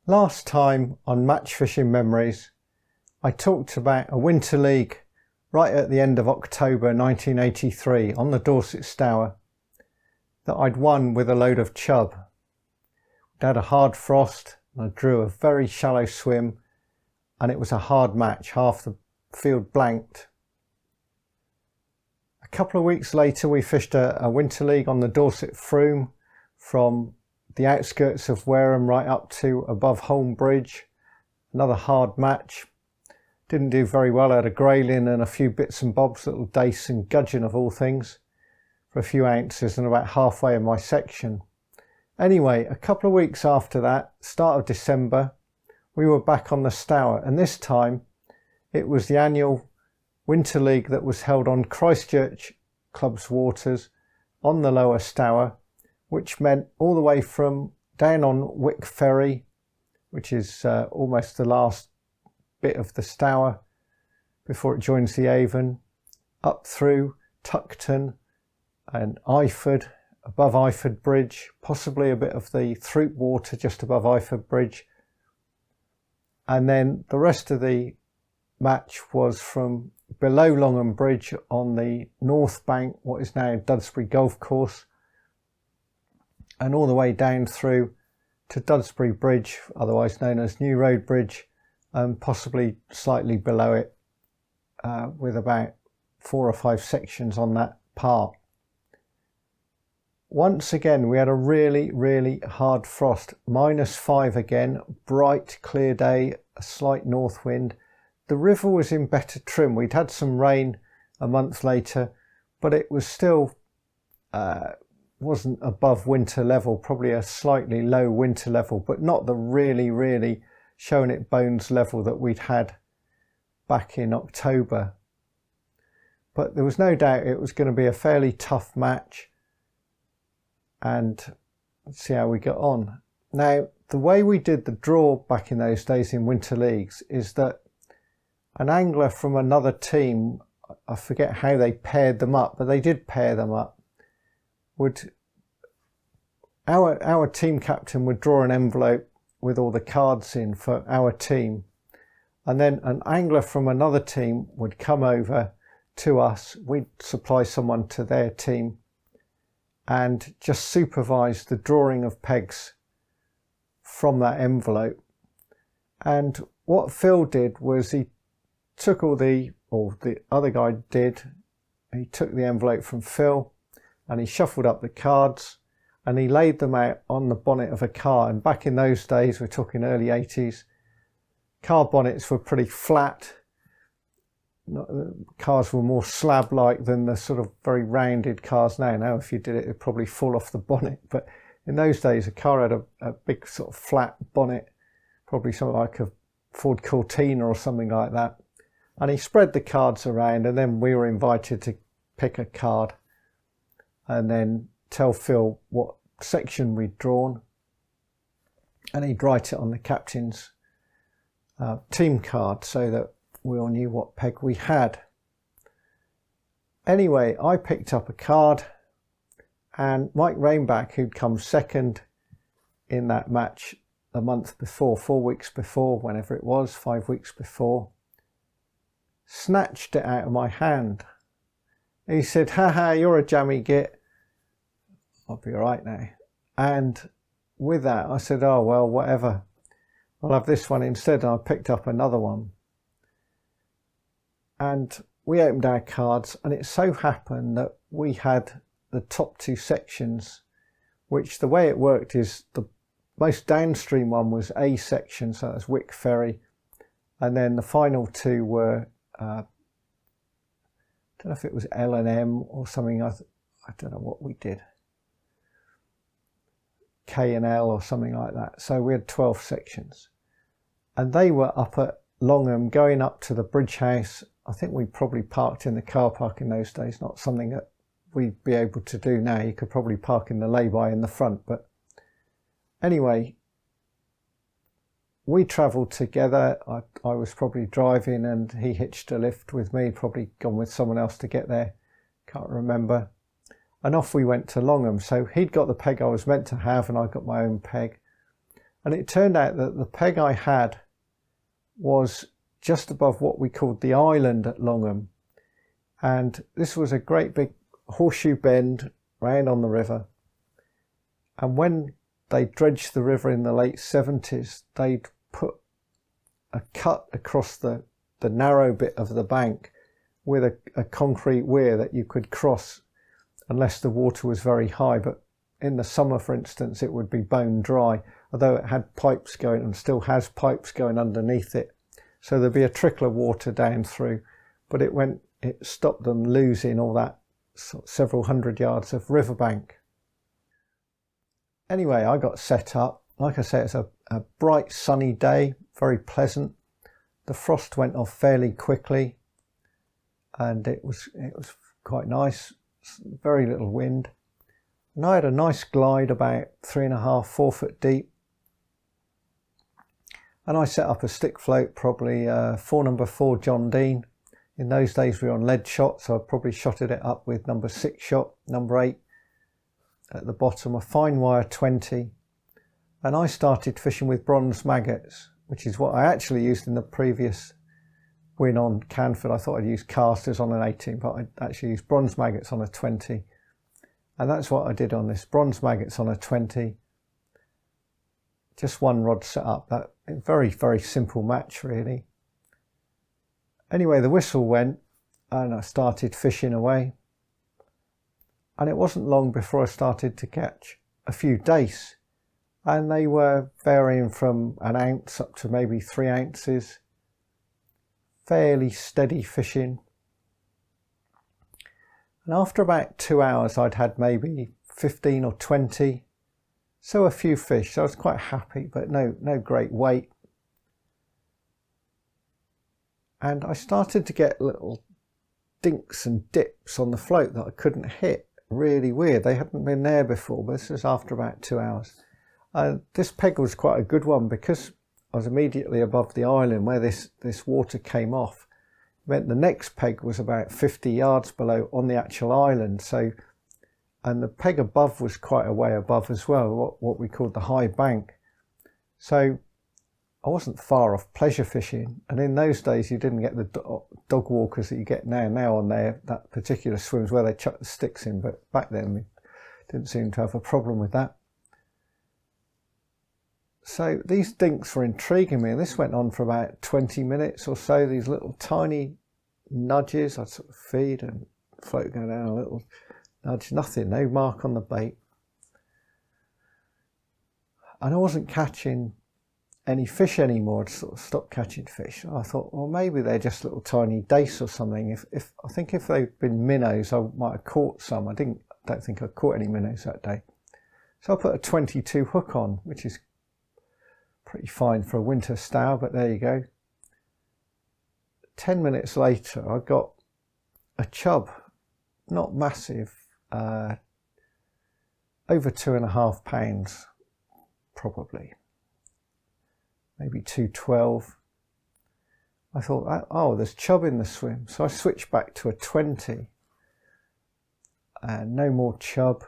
Last time on Match Fishing Memories, I talked about a winter league right at the end of October 1983 on the Dorset Stour that I'd won with a load of chub. We'd had a hard frost and I drew a very shallow swim and it was a hard match, half the field blanked. A couple of weeks later we fished a winter league on the Dorset Froome from the outskirts of Wareham right up to above Holme Bridge. Another hard match. Didn't do very well. I had a grayling and a few bits and bobs, little dace and gudgeon of all things, for a few ounces and about halfway in my section. Anyway, a couple of weeks after that, start of December, we were back on the Stour, and this time it was the annual winter league that was held on Christchurch Club's waters on the lower Stour, which meant all the way from down on Wick Ferry, which is almost the last bit of the Stour before it joins the Avon, up through Tuckton and Iford, above Iford Bridge, possibly a bit of the Throop water just above Iford Bridge. And then the rest of the match was from below Longham Bridge on the north bank, what is now Dudsbury Golf Course, and all the way down through to Dudsbury Bridge, otherwise known as New Road Bridge, and possibly slightly below it, with about 4 or 5 sections on that part. Once again we had a really hard frost, -5 again, bright clear day, a slight north wind. The river was in better trim. We'd had some rain a month later, but it was still wasn't above winter level, probably a slightly low winter level, but not the really showing it bones level that we'd had back in October. But there was no doubt it was going to be a fairly tough match, and let's see how we got on. Now, the way we did the draw back in those days in winter leagues is that an angler from another team, I forget how they paired them up, but they did pair them up, our team captain would draw an envelope with all the cards in for our team, and then an angler from another team would come over to us. We'd supply someone to their team and just supervise the drawing of pegs from that envelope. And what Phil did was he took the other guy did, he took the envelope from Phil and he shuffled up the cards and he laid them out on the bonnet of a car. And back in those days, we're talking early 80s, car bonnets were pretty flat. Cars were more slab-like than the sort of very rounded cars now. Now, if you did it, it'd probably fall off the bonnet. But in those days, a car had a big sort of flat bonnet, probably something like a Ford Cortina or something like that. And he spread the cards around, and then we were invited to pick a card and then tell Phil what section we'd drawn, and he'd write it on the captain's team card so that we all knew what peg we had. Anyway, I picked up a card, and Mike Rainback, who'd come second in that match a month before, 4 weeks before, whenever it was, 5 weeks before, snatched it out of my hand. He said, "Ha, you're a jammy git. I'll be all right now." And with that, I said, "Oh, well, whatever. I'll have this one instead." And I picked up another one. And we opened our cards, and it so happened that we had the top 2 sections, which the way it worked is the most downstream one was A section, so that was Wick Ferry. And then the final 2 were, I don't know if it was L and M or something. I don't know what we did. K and L or something like that. So we had 12 sections, and they were up at Longham going up to the bridge house. I think we probably parked in the car park in those days, not something that we'd be able to do now. You could probably park in the lay-by in the front, but anyway, we travelled together. I was probably driving and he hitched a lift with me, probably gone with someone else to get there, can't remember. And off we went to Longham. So he'd got the peg I was meant to have and I got my own peg. And it turned out that the peg I had was just above what we called the island at Longham. And this was a great big horseshoe bend round on the river. And when they dredged the river in the late 70s, they'd put a cut across the narrow bit of the bank with a concrete weir that you could cross unless the water was very high. But in the summer, for instance, it would be bone dry, although it had pipes going and still has pipes going underneath it. So there'd be a trickle of water down through, but it stopped them losing all that several hundred yards of riverbank. Anyway, I got set up. Like I say, it's a bright sunny day, very pleasant. The frost went off fairly quickly and it was quite nice, very little wind. And I had a nice glide about 3.5, 4 foot deep. And I set up a stick float, probably number 4 John Dean. In those days we were on lead shot, so I probably shotted it up with number 6 shot, number 8 at the bottom, a fine wire 20. And I started fishing with bronze maggots, which is what I actually used in the previous win on Canford. I thought I'd use casters on an 18, but I actually used bronze maggots on a 20. And that's what I did on this, bronze maggots on a 20. Just one rod set up. That very, very simple match, really. Anyway, the whistle went and I started fishing away. And it wasn't long before I started to catch a few dace. And they were varying from an ounce up to maybe 3 ounces. Fairly steady fishing. And after about 2 hours, I'd had maybe 15 or 20. So a few fish. So I was quite happy, but no great weight. And I started to get little dinks and dips on the float that I couldn't hit. Really weird. They hadn't been there before, but this was after about 2 hours. This peg was quite a good one because I was immediately above the island where this water came off. It meant the next peg was about 50 yards below on the actual island. So, and the peg above was quite a way above as well, what we called the high bank. So I wasn't far off pleasure fishing. And in those days, you didn't get the dog walkers that you get now on that particular swims where they chuck the sticks in. But back then, we didn't seem to have a problem with that. So these dinks were intriguing me, and this went on for about 20 minutes or so. These little tiny nudges, I'd sort of feed and float go down a little nudge, nothing, no mark on the bait. And I wasn't catching any fish anymore. I'd sort of stopped catching fish. I thought, well, maybe they're just little tiny dace or something. I think if they'd been minnows, I might have caught some. I don't think I caught any minnows that day. So I put a 22 hook on, which is pretty fine for a winter stour, but there you go. 10 minutes later, I got a chub, not massive, over 2.5 pounds, probably, maybe 212. I thought, oh, there's chub in the swim. So I switched back to a 20 and no more chub.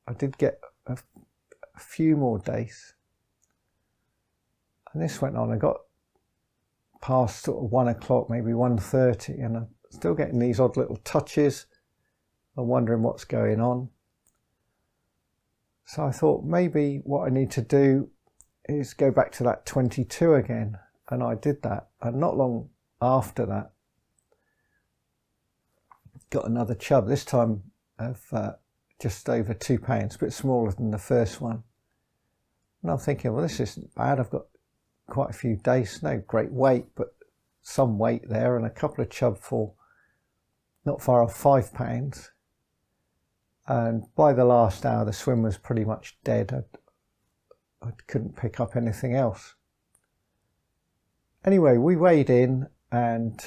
I did get a few more dace. And this went on. I got past sort of 1 o'clock, maybe 1:30, and I'm still getting these odd little touches. I'm wondering what's going on. So I thought maybe what I need to do is go back to that 22 again. And I did that. And not long after that, got another chub, this time of just over 2 pounds, a bit smaller than the first one. And I'm thinking, well, this isn't bad. I've got quite a few dace, no great weight, but some weight there, and a couple of chub for not far off 5 pounds. And by the last hour, the swim was pretty much dead. I couldn't pick up anything else. Anyway, we weighed in and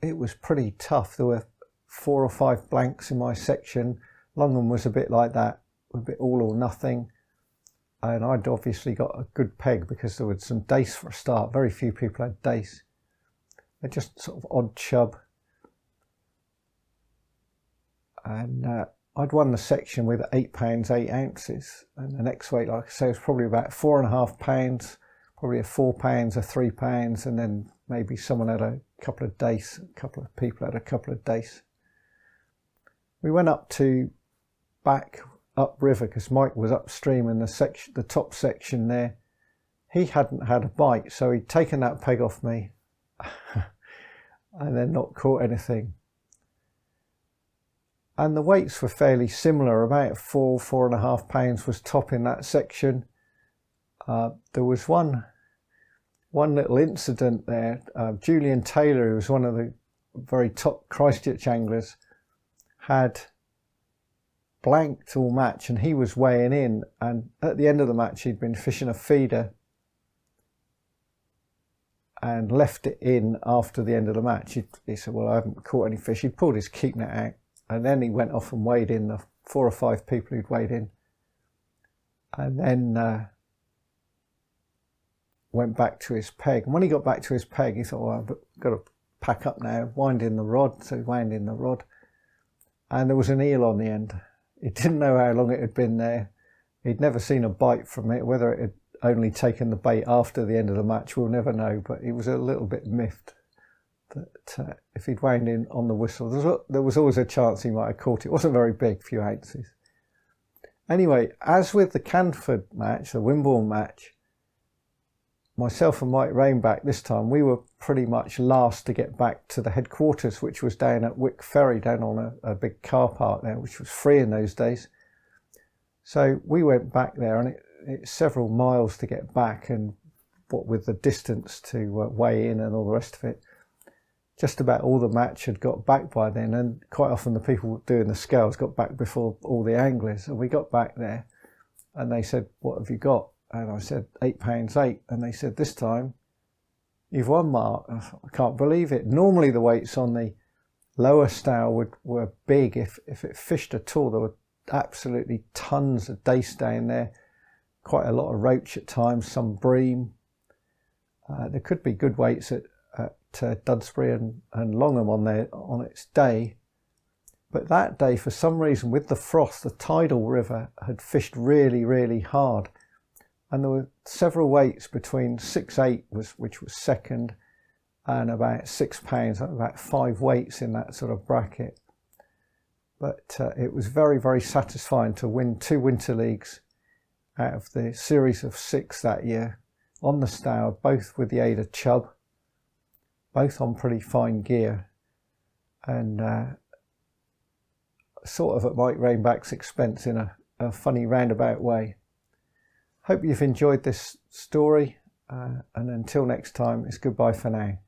it was pretty tough. There were 4 or 5 blanks in my section. Longham was a bit like that, a bit all or nothing. And I'd obviously got a good peg because there was some dace for a start. Very few people had dace. They're just sort of odd chub. And I'd won the section with £8 8 ounces, and the next weight, like I say, was probably about £4.5, probably a £4, a £3, and then maybe someone had a couple of dace, a couple of people had a couple of dace. We went up to back upriver because Mike was upstream in the top section there. He hadn't had a bite, so he'd taken that peg off me and then not caught anything. And the weights were fairly similar, about £4.5 was top in that section. There was one little incident there. Julian Taylor, who was one of the very top Christchurch anglers, had blanked all match, and he was weighing in, and at the end of the match he'd been fishing a feeder and left it in after the end of the match. He said, well, I haven't caught any fish. He'd pulled his keep net out, and then he went off and weighed in the 4 or 5 people who'd weighed in, and then went back to his peg. And when he got back to his peg, he thought, well, I've got to pack up now, wind in the rod. So he wound in the rod, and there was an eel on the end. He didn't know how long it had been there. He'd never seen a bite from it. Whether it had only taken the bait after the end of the match, we'll never know, but he was a little bit miffed that if he'd wound in on the whistle, there was always a chance he might have caught it. It wasn't very big, few ounces. Anyway, as with the Canford match, the Wimborne match, myself and Mike Rainback this time, we were pretty much last to get back to the headquarters, which was down at Wick Ferry, down on a big car park there, which was free in those days. So we went back there, and it's several miles to get back, and what with the distance to weigh in and all the rest of it, just about all the match had got back by then, and quite often the people doing the scales got back before all the anglers. And we got back there, and they said, what have you got? And I said, £8 8. And they said, this time you've won, Mark. I thought, I can't believe it. Normally the weights on the lower Stour were big. If it fished at all, there were absolutely tons of dace down there, quite a lot of roach at times, some bream. There could be good weights at Dudsbury and Longham on its day. But that day, for some reason, with the froth, the tidal river had fished really, really hard. And there were several weights between 6 8, which was second, and about £6, about 5 weights in that sort of bracket. But it was very, very satisfying to win 2 winter leagues out of the series of 6 that year on the Stour, both with the aid of Chubb, both on pretty fine gear, and sort of at Mike Rainback's expense in a funny roundabout way. Hope you've enjoyed this story, and until next time, it's goodbye for now.